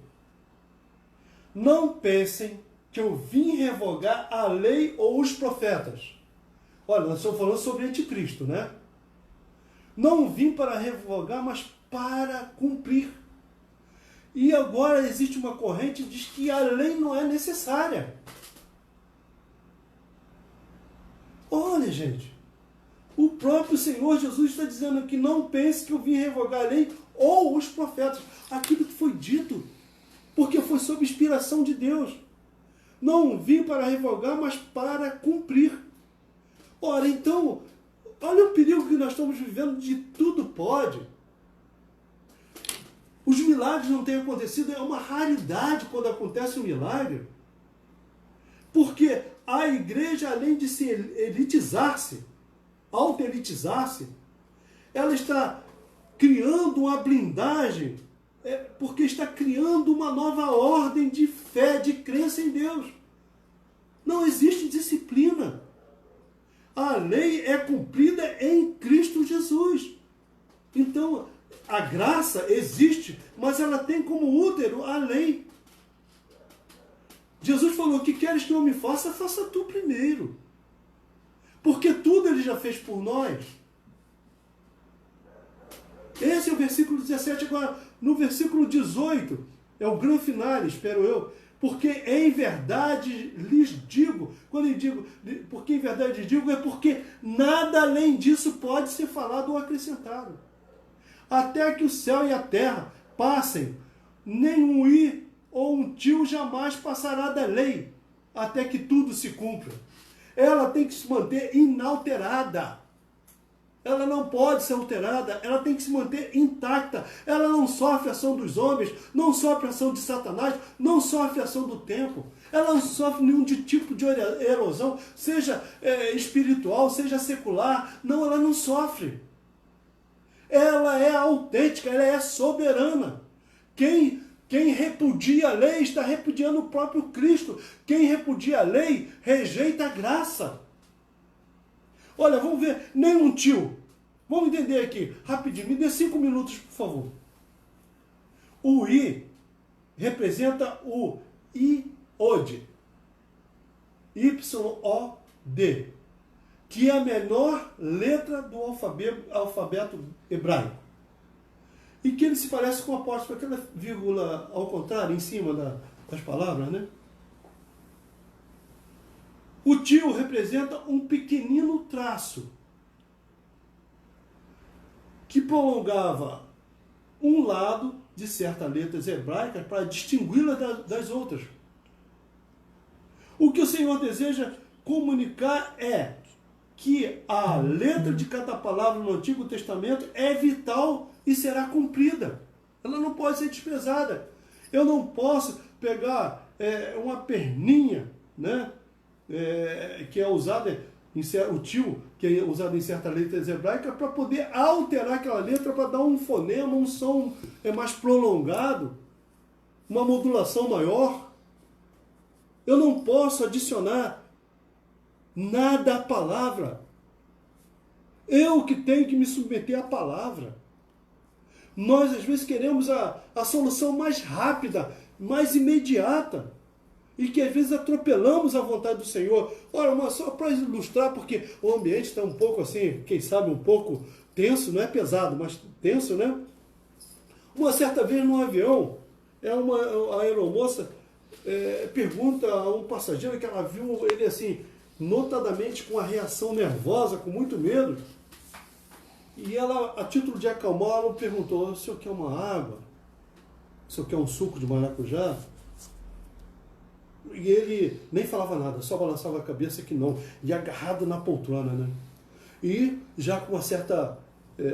Não pensem que eu vim revogar a lei ou os profetas. Olha, nós estamos falando sobre anticristo, né? Não vim para revogar, mas para cumprir. E agora existe uma corrente que diz que a lei não é necessária. Olha, gente, o próprio Senhor Jesus está dizendo que não pense que eu vim revogar a lei ou os profetas. Aquilo que foi dito, porque foi sob inspiração de Deus. Não vim para revogar, mas para cumprir. Ora, então, olha o perigo que nós estamos vivendo de tudo pode. Os milagres não têm acontecido, é uma raridade quando acontece um milagre. Porque a igreja, além de se elitizar-se, auto-elitizar-se, ela está criando uma blindagem, porque está criando uma nova ordem de fé, de crença em Deus. Não existe disciplina. A lei é cumprida em Cristo Jesus. Então, a graça existe, mas ela tem como útero a lei. Jesus falou: que queres que eu me faça, faça tu primeiro. Porque tudo ele já fez por nós. Esse é o versículo 17. Agora, no versículo 18, é o grande finale, espero eu. Porque em verdade lhes digo, quando eu digo, porque em verdade lhes digo, é porque nada além disso pode ser falado ou acrescentado. Até que o céu e a terra passem, nem um i ou um tio jamais passará da lei, até que tudo se cumpra. Ela tem que se manter inalterada. Ela não pode ser alterada, ela tem que se manter intacta. Ela não sofre a ação dos homens, não sofre a ação de Satanás, não sofre a ação do tempo. Ela não sofre nenhum tipo de erosão, seja espiritual, seja secular. Não, ela não sofre. Ela é autêntica, ela é soberana. Quem repudia a lei está repudiando o próprio Cristo. Quem repudia a lei rejeita a graça. Olha, vamos ver, nenhum tio. Vamos entender aqui, rapidinho, me dê 5 minutos, por favor. O I representa o iod, Y-O-D, que é a menor letra do alfabeto hebraico. E que ele se parece com o apóstolo, aquela vírgula ao contrário, em cima das palavras, né? O tio representa um pequenino traço que prolongava um lado de certas letras hebraicas para distingui-la das outras. O que o Senhor deseja comunicar é que a letra de cada palavra no Antigo Testamento é vital e será cumprida. Ela não pode ser desprezada. Eu não posso pegar uma perninha, né? Que é usada o tio, que é usado em certas letras hebraicas, para poder alterar aquela letra, para dar um fonema, um som mais prolongado, uma modulação maior. Eu não posso adicionar nada à palavra. Eu que tenho que me submeter à palavra. Nós, às vezes, queremos a solução mais rápida, mais imediata. E que às vezes atropelamos a vontade do Senhor. Ora, mas só para ilustrar, porque o ambiente está um pouco assim, quem sabe um pouco tenso, não é pesado, mas tenso, né? Uma certa vez num avião, a aeromoça pergunta a um passageiro que ela viu ele assim, notadamente com a reação nervosa, com muito medo. E ela, a título de acalmar, ela perguntou: o senhor quer uma água? O senhor quer um suco de maracujá? E ele nem falava nada, só balançava a cabeça que não, e agarrado na poltrona, né? E já com uma certa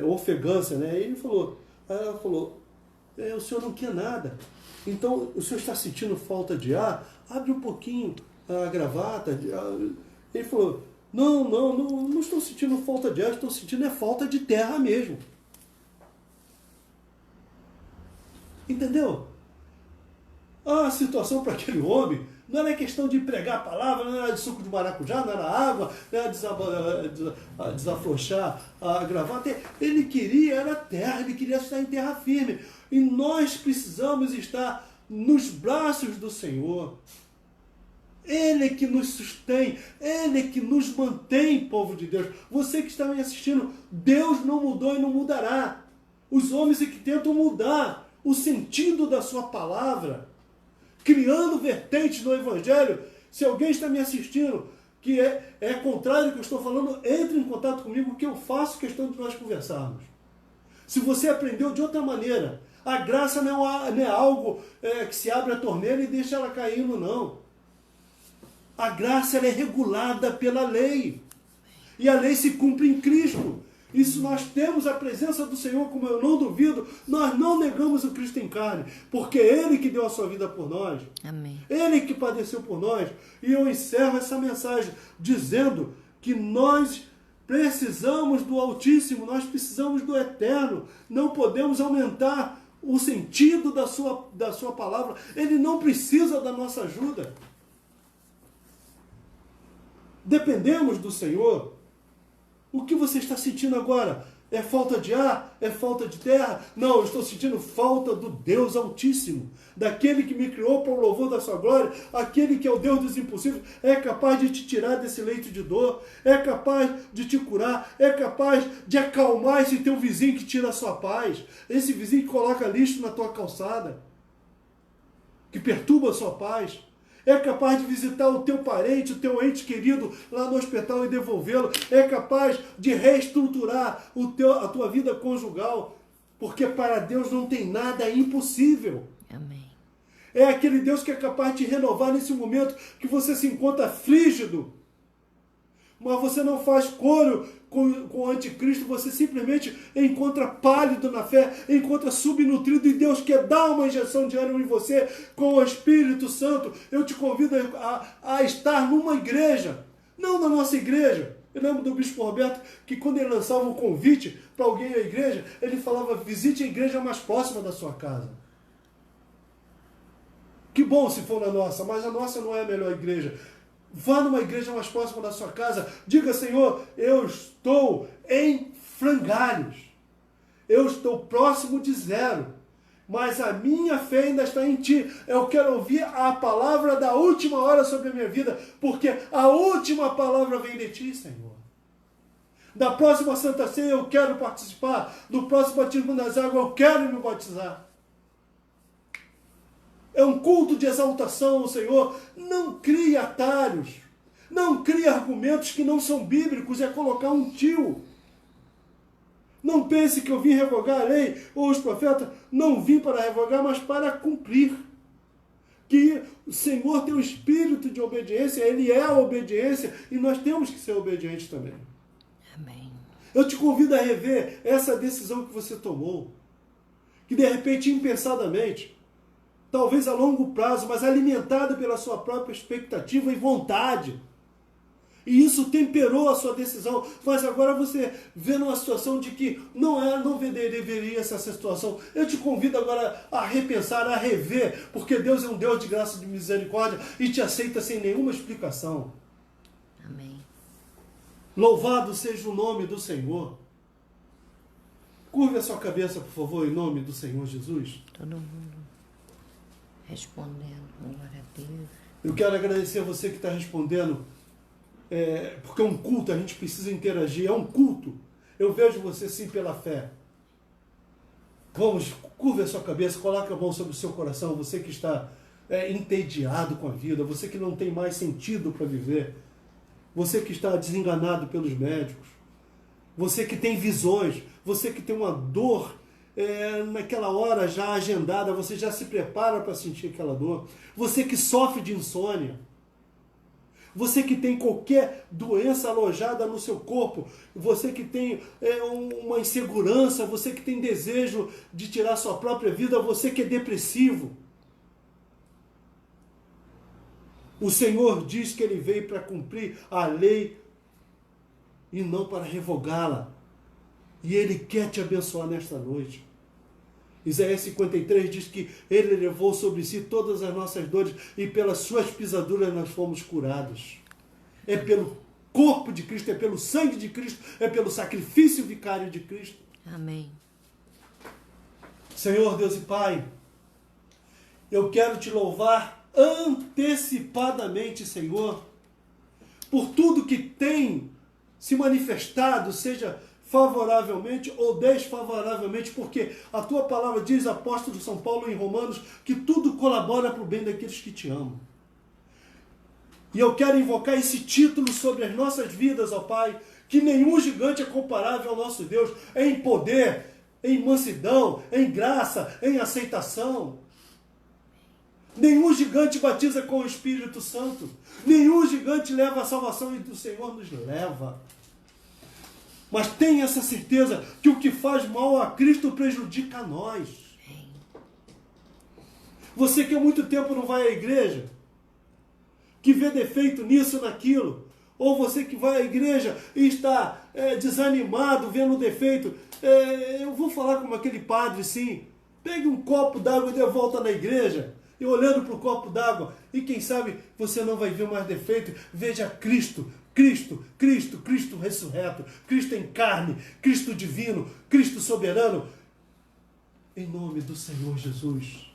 ofegância, né? E ela falou, o senhor não quer nada, então o senhor está sentindo falta de ar? Abre um pouquinho a gravata. Ele falou, não estou sentindo falta de ar, estou sentindo falta de terra mesmo. Entendeu? A situação para aquele homem não era questão de pregar a palavra, não era de suco de maracujá, não era água, não era desafrouxar a gravata. Ele queria, era terra, ele queria estar em terra firme. E nós precisamos estar nos braços do Senhor. Ele é que nos sustém, Ele é que nos mantém, povo de Deus. Você que está me assistindo, Deus não mudou e não mudará. Os homens é que tentam mudar o sentido da sua palavra, criando vertentes no Evangelho. Se alguém está me assistindo que é contrário ao que eu estou falando, entre em contato comigo, que eu faço questão de nós conversarmos. Se você aprendeu de outra maneira, a graça não é algo que se abre a torneira e deixa ela caindo, não. A graça ela é regulada pela lei. E a lei se cumpre em Cristo. E se nós temos a presença do Senhor, como eu não duvido, nós não negamos o Cristo em carne, porque é Ele que deu a sua vida por nós. Amém. Ele que padeceu por nós. E eu encerro essa mensagem dizendo que nós precisamos do Altíssimo, nós precisamos do Eterno. Não podemos aumentar o sentido da sua palavra. Ele não precisa da nossa ajuda. Dependemos do Senhor. O que você está sentindo agora? É falta de ar? É falta de terra? Não, eu estou sentindo falta do Deus Altíssimo, daquele que me criou para o louvor da sua glória, aquele que é o Deus dos impossíveis, é capaz de te tirar desse leito de dor, é capaz de te curar, é capaz de acalmar esse teu vizinho que tira a sua paz, esse vizinho que coloca lixo na tua calçada, que perturba a sua paz. É capaz de visitar o teu parente, o teu ente querido lá no hospital e devolvê-lo. É capaz de reestruturar a tua vida conjugal. Porque para Deus não tem nada impossível. Amém. É aquele Deus que é capaz de renovar nesse momento que você se encontra frígido. Mas você não faz coro com o anticristo, você simplesmente encontra pálido na fé, encontra subnutrido e Deus quer dar uma injeção de ânimo em você com o Espírito Santo. Eu te convido a estar numa igreja, não na nossa igreja. Eu lembro do Bispo Roberto que quando ele lançava um convite para alguém à igreja, ele falava, visite a igreja mais próxima da sua casa. Que bom se for na nossa, mas a nossa não é a melhor igreja. Vá numa igreja mais próxima da sua casa. Diga, Senhor, eu estou em frangalhos. Eu estou próximo de zero. Mas a minha fé ainda está em Ti. Eu quero ouvir a palavra da última hora sobre a minha vida. Porque a última palavra vem de Ti, Senhor. Da próxima Santa Ceia eu quero participar. Do próximo batismo nas águas eu quero me batizar. É um culto de exaltação ao Senhor. Não crie atalhos. Não crie argumentos que não são bíblicos. É colocar um tio. Não pense que eu vim revogar a lei ou os profetas. Não vim para revogar, mas para cumprir. Que o Senhor tem um espírito de obediência. Ele é a obediência. E nós temos que ser obedientes também. Amém. Eu te convido a rever essa decisão que você tomou. Que de repente, impensadamente, talvez a longo prazo, mas alimentada pela sua própria expectativa e vontade. E isso temperou a sua decisão. Mas agora você vê numa situação de que não deveria ser essa situação. Eu te convido agora a repensar, a rever, porque Deus é um Deus de graça e de misericórdia e te aceita sem nenhuma explicação. Amém. Louvado seja o nome do Senhor. Curve a sua cabeça, por favor, em nome do Senhor Jesus. Todo mundo respondendo, glória a Deus. Eu quero agradecer a você que está respondendo, porque é um culto, a gente precisa interagir, é um culto. Eu vejo você sim pela fé. Vamos, curva a sua cabeça, coloque a mão sobre o seu coração, você que está entediado com a vida, você que não tem mais sentido para viver, você que está desenganado pelos médicos, você que tem visões, você que tem uma dor naquela hora já agendada, você já se prepara para sentir aquela dor. Você que sofre de insônia. Você que tem qualquer doença alojada no seu corpo. Você que tem uma insegurança. Você que tem desejo de tirar sua própria vida. Você que é depressivo. O Senhor diz que Ele veio para cumprir a lei e não para revogá-la. E Ele quer te abençoar nesta noite. Isaías 53 diz que Ele levou sobre si todas as nossas dores e pelas suas pisaduras nós fomos curados. É pelo corpo de Cristo, é pelo sangue de Cristo, é pelo sacrifício vicário de Cristo. Amém. Senhor Deus e Pai, eu quero te louvar antecipadamente, Senhor, por tudo que tem se manifestado, seja favoravelmente ou desfavoravelmente, porque a tua palavra diz, apóstolo São Paulo em Romanos, que tudo colabora para o bem daqueles que te amam. E eu quero invocar esse título sobre as nossas vidas, ó Pai, que nenhum gigante é comparável ao nosso Deus em poder, em mansidão, em graça, em aceitação. Nenhum gigante batiza com o Espírito Santo. Nenhum gigante leva a salvação e o Senhor nos leva. Mas tenha essa certeza que o que faz mal a Cristo prejudica a nós. Você que há muito tempo não vai à igreja, que vê defeito nisso, naquilo, ou você que vai à igreja e está desanimado, vendo defeito, eu vou falar como aquele padre, sim, pegue um copo d'água e dê volta na igreja, e olhando para o copo d'água, e quem sabe você não vai ver mais defeito, veja Cristo, Cristo, Cristo, Cristo ressurreto, Cristo em carne, Cristo divino, Cristo soberano, em nome do Senhor Jesus.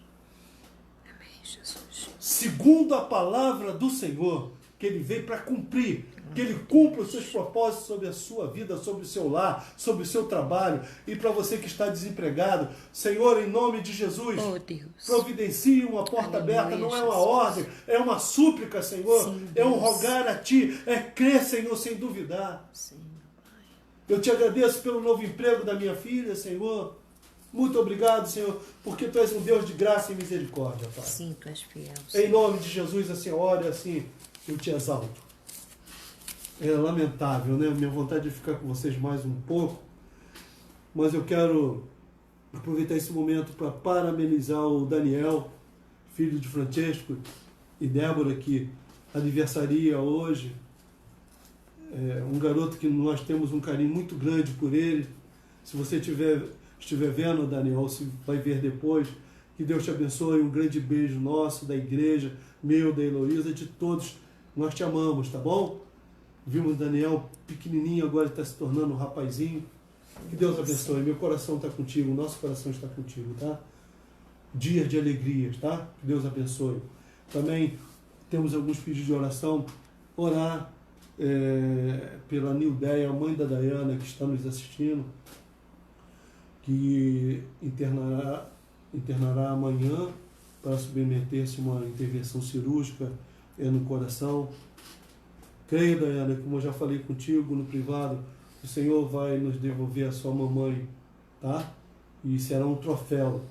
Amém, Jesus. Segundo a palavra do Senhor, que Ele veio para cumprir, que Ele cumpra os seus propósitos sobre a sua vida, sobre o seu lar, sobre o seu trabalho, e para você que está desempregado, Senhor, em nome de Jesus, Oh, Deus. providencie uma porta aberta, não é uma ordem, é uma súplica, Senhor, Sim, é um Deus. rogar a Ti, é crer, Senhor, sem duvidar. Sim, Pai. Eu te agradeço pelo novo emprego da minha filha, Senhor. Muito obrigado, Senhor, porque Tu és um Deus de graça e misericórdia, Pai. Sim, Tu és fiel. Em Senhor. nome de Jesus, assim, ore assim, eu te exalto. É lamentável, né? Minha vontade de ficar com vocês mais um pouco, mas eu quero aproveitar esse momento para parabenizar o Daniel, filho de Francesco, e Débora, que aniversaria hoje. Um garoto que nós temos um carinho muito grande por ele. Se você estiver vendo, Daniel, ou se vai ver depois, que Deus te abençoe. Um grande beijo nosso, da igreja, meu, da Heloísa, de todos. Nós te amamos, tá bom? Vimos Daniel pequenininho, agora está se tornando um rapazinho. Que Deus abençoe. Meu coração está contigo, o nosso coração está contigo, tá? Dias de alegrias, tá? Que Deus abençoe. Também temos alguns pedidos de oração. Orar pela Nildeia, a mãe da Dayana, que está nos assistindo, que internará amanhã para submeter-se a uma intervenção cirúrgica no coração. Creio, Dayana, como eu já falei contigo no privado, o Senhor vai nos devolver a sua mamãe, tá? E será um troféu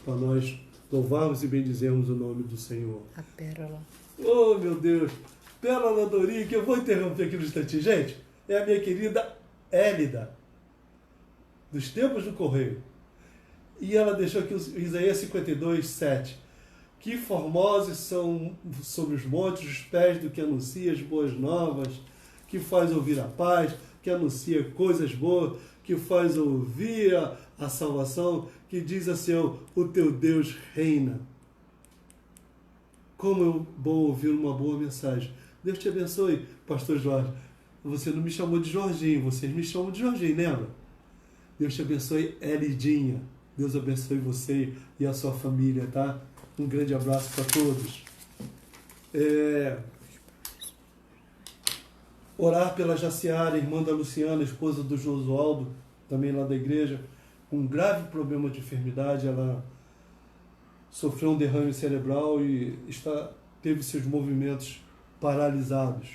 para nós louvarmos e bendizermos o nome do Senhor. A pérola. Oh, meu Deus! Pérola Dorinha, que eu vou interromper aqui no instantinho. Gente, é a minha querida Élida, dos tempos do Correio. E ela deixou aqui o Isaías 52, 7. Que formosos são sobre os montes os pés do que anuncia as boas novas, que faz ouvir a paz, que anuncia coisas boas, que faz ouvir a salvação, que diz assim, o teu Deus reina. Como é bom ouvir uma boa mensagem. Deus te abençoe, pastor Jorge. Você não me chamou de Jorginho, vocês me chamam de Jorginho, lembra? Deus te abençoe, Elidinha. Deus abençoe você e a sua família, tá? Um grande abraço para todos. Orar pela Jaciara, irmã da Luciana, esposa do Josualdo, também lá da igreja, com um grave problema de enfermidade. Ela sofreu um derrame cerebral e teve seus movimentos paralisados.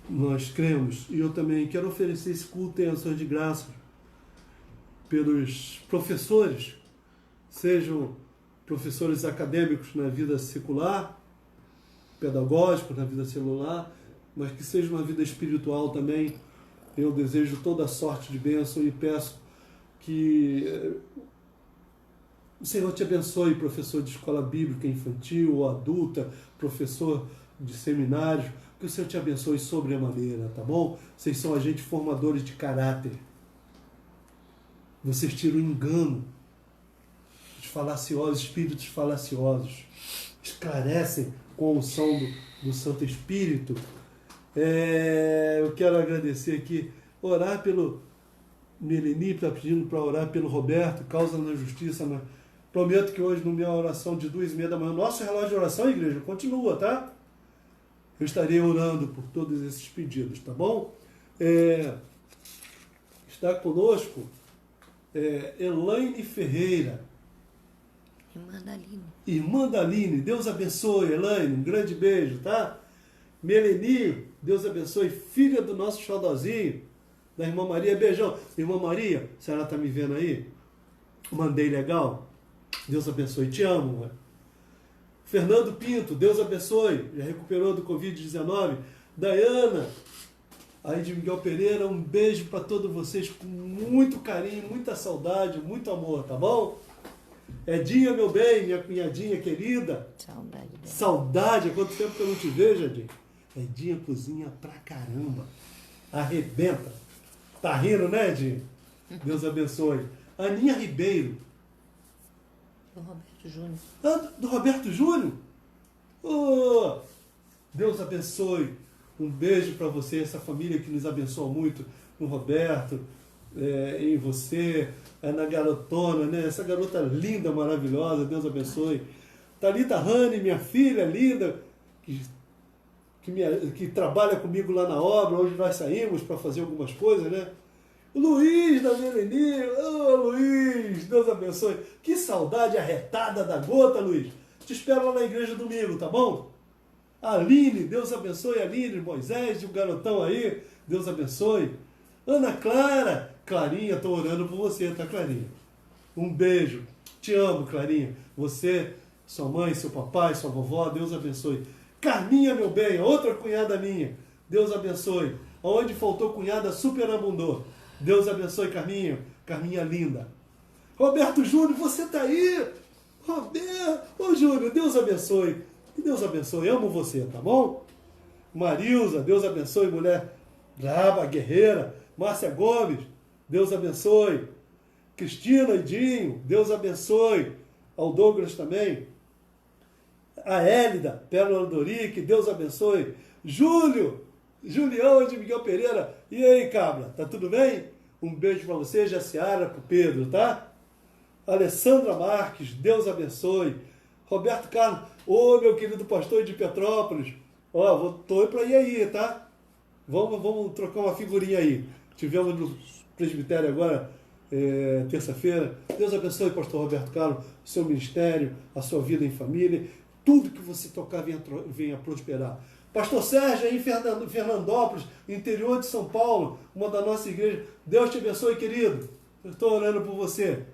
Nós cremos, e eu também quero oferecer esse culto em ações de graça pelos professores, sejam professores acadêmicos na vida secular, pedagógicos na vida celular, mas que seja uma vida espiritual também. Eu desejo toda sorte de bênção e peço que O Senhor te abençoe, professor de escola bíblica infantil ou adulta, professor de seminários, que o Senhor te abençoe sobremaneira, tá bom? Vocês são agentes formadores de caráter. Vocês tiram o engano dos falaciosos, espíritos falaciosos. Esclarecem com a unção do Santo Espírito. Eu quero agradecer aqui, orar pelo Meleni, está pedindo para orar pelo Roberto, causa na justiça. Prometo que hoje, na minha oração de 2h30 da manhã, nosso relógio de oração, igreja, continua, tá? Eu estarei orando por todos esses pedidos, tá bom? Está conosco Elaine Ferreira. Irmã Daline, Deus abençoe, Elaine, um grande beijo, tá? Meleni, Deus abençoe, filha do nosso xodózinho, da irmã Maria, beijão. Irmã Maria, a senhora está me vendo aí? Mandei legal? Deus abençoe, te amo, mãe. Fernando Pinto, Deus abençoe, já recuperou do Covid-19. Dayana, aí de Miguel Pereira, um beijo para todos vocês com muito carinho, muita saudade, muito amor, tá bom? Edinha, meu bem, minha cunhadinha querida. Saudade dela. Saudade, há quanto tempo que eu não te vejo, Edinha? Edinha cozinha pra caramba. Arrebenta. Tá rindo, né, Edinha? Deus abençoe. Aninha Ribeiro. Do Roberto Júnior. Ah, do Roberto Júnior? Oh, Deus abençoe. Um beijo para você, essa família que nos abençoa muito. No Roberto, em você, na garotona, né? Essa garota linda, maravilhosa. Deus abençoe. Thalita Rani, minha filha linda, que trabalha comigo lá na obra. Hoje nós saímos para fazer algumas coisas, né? O Luiz da Meleni, Luiz, Deus abençoe. Que saudade arretada da gota, Luiz. Te espero lá na igreja domingo, tá bom? Aline, Deus abençoe, Aline, Moisés, e o garotão aí, Deus abençoe. Ana Clara, Clarinha, tô orando por você, tá, Clarinha? Um beijo, te amo, Clarinha. Você, sua mãe, seu papai, sua vovó, Deus abençoe. Carminha, meu bem, outra cunhada minha, Deus abençoe. Onde faltou cunhada, superabundou. Deus abençoe, Carminha. Carminha linda. Roberto Júnior, você tá aí? Roberto. Ô, Júnior, Deus abençoe. Deus abençoe. Amo você, tá bom? Marilza, Deus abençoe. Mulher braba, guerreira. Márcia Gomes, Deus abençoe. Cristina e Dinho, Deus abençoe. Ao Douglas também. A Hélida, Pérola Dorique, Deus abençoe. Julião de Miguel Pereira. E aí, cabra, tá tudo bem? Um beijo para você, Jaciara, pro Pedro, tá? Alessandra Marques, Deus abençoe. Roberto Carlos, meu querido pastor de Petrópolis. Tô para ir aí, tá? Vamos trocar uma figurinha aí. Tivemos no presbitério agora, terça-feira. Deus abençoe, pastor Roberto Carlos, o seu ministério, a sua vida em família. Tudo que você tocar venha prosperar. Pastor Sérgio, aí em Fernandópolis, interior de São Paulo, uma da nossa igreja. Deus te abençoe, querido. Eu estou orando por você.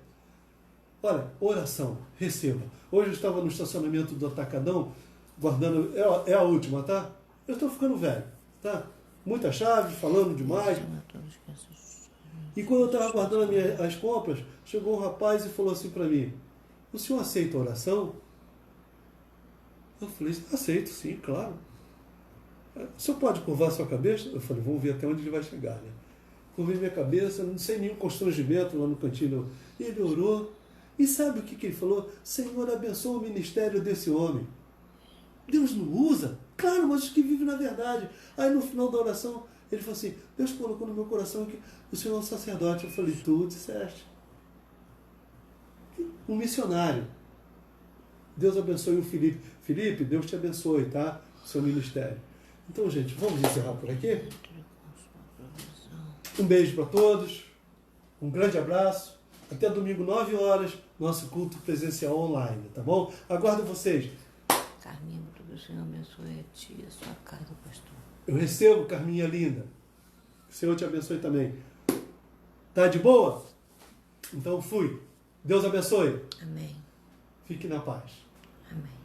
Olha, oração, receba. Hoje eu estava no estacionamento do Atacadão, guardando, é a última, tá? Eu estou ficando velho, tá? Muita chave, falando demais. E quando eu estava guardando as compras, chegou um rapaz e falou assim para mim: o senhor aceita a oração? Eu falei: aceito, sim, claro. O senhor pode curvar a sua cabeça? Eu falei: vamos ver até onde ele vai chegar, né? Curvei minha cabeça, não sei nenhum constrangimento lá no cantinho. E ele orou. E sabe o que ele falou? Senhor, abençoa o ministério desse homem. Deus não usa? Claro, mas os que vivem na verdade. Aí no final da oração, ele falou assim: Deus colocou no meu coração que o senhor é um sacerdote. Eu falei: tu disseste. Um missionário. Deus abençoe o Felipe. Felipe, Deus te abençoe, tá? O seu ministério. Então, gente, vamos encerrar por aqui? Um beijo para todos. Um grande abraço. Até domingo, 9 horas, nosso culto presencial online, tá bom? Aguardo vocês. Carminha, que o Senhor abençoe a ti e a sua casa, pastor. Eu recebo, Carminha linda. Que o Senhor te abençoe também. Tá de boa? Então fui. Deus abençoe. Amém. Fique na paz. Amém.